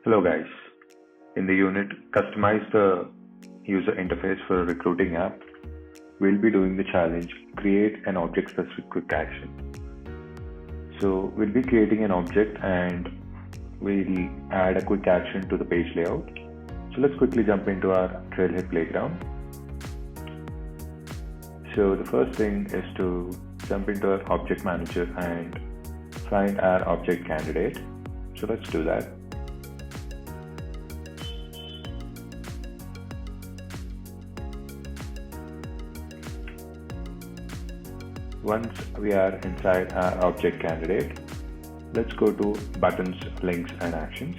Hello guys. In the unit Customize the user interface for a recruiting app, we'll be doing the challenge Create an object specific quick action. So we'll be creating an object and we'll add a quick action to the page layout. So let's quickly jump into our Trailhead playground. So the first thing is to jump into our object manager and find our object candidate. So let's do that. Once we are inside our object candidate, let's go to buttons, links and actions.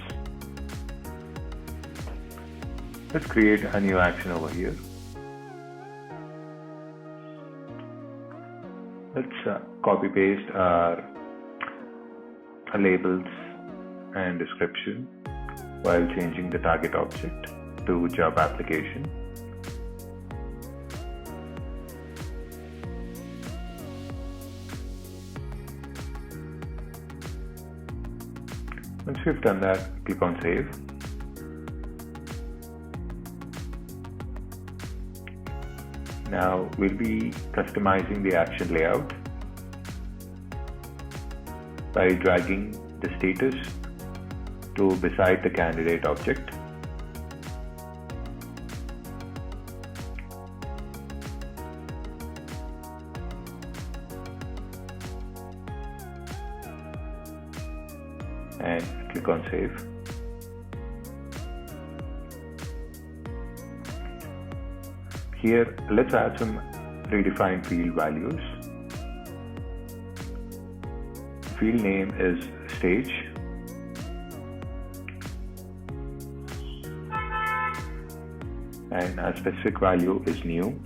Let's create a new action over here. Let's copy paste our labels and description while changing the target object to job application. Once we've done that, click on Save. Now we'll be customizing the action layout by dragging the status to beside the candidate object. And click on Save. Here, let's add some predefined field values. Field name is Stage. And our specific value is New.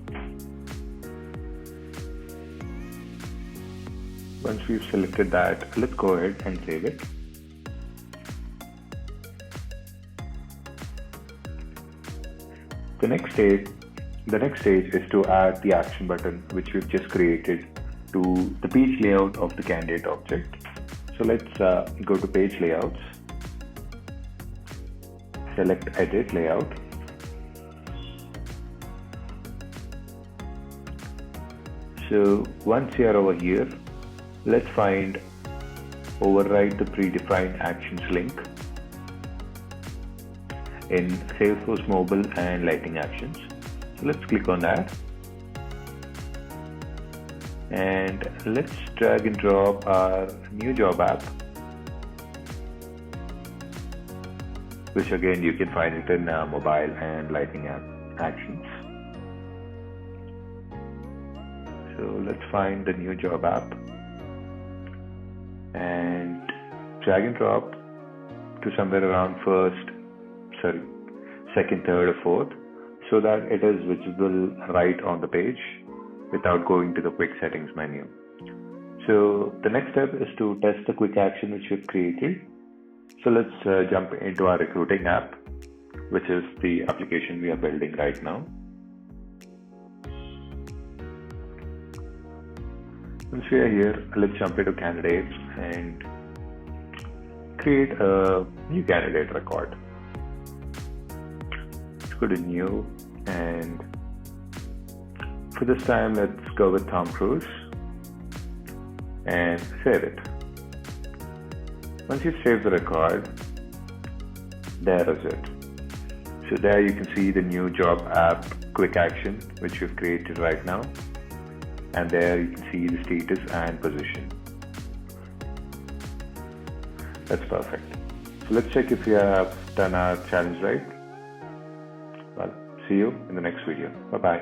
Once we've selected that, let's go ahead and save it. The next stage is to add the action button which we've just created to the page layout of the candidate object. So let's go to page layouts, select edit layout. So once you are over here, let's find override the predefined actions link in Salesforce mobile and lighting actions. So let's click on that and let's drag and drop our new job app, which again you can find it in mobile and lighting app actions. So let's find the new job app and drag and drop to somewhere around second, third or fourth, so that it is visible right on the page without going to the quick settings menu. So the next step is to test the quick action which we've created. So let's jump into our recruiting app, which is the application we are building right now. Once we are here, let's jump into candidates and create a new candidate record. Go to new, and for this time let's go with Tom Cruise and save it. Once you save the record, there is it. So there you can see the new job app quick action which we've created right now, and there you can see the status and position. That's perfect. So let's check if we have done our challenge right. Well, see you in the next video. Bye-bye.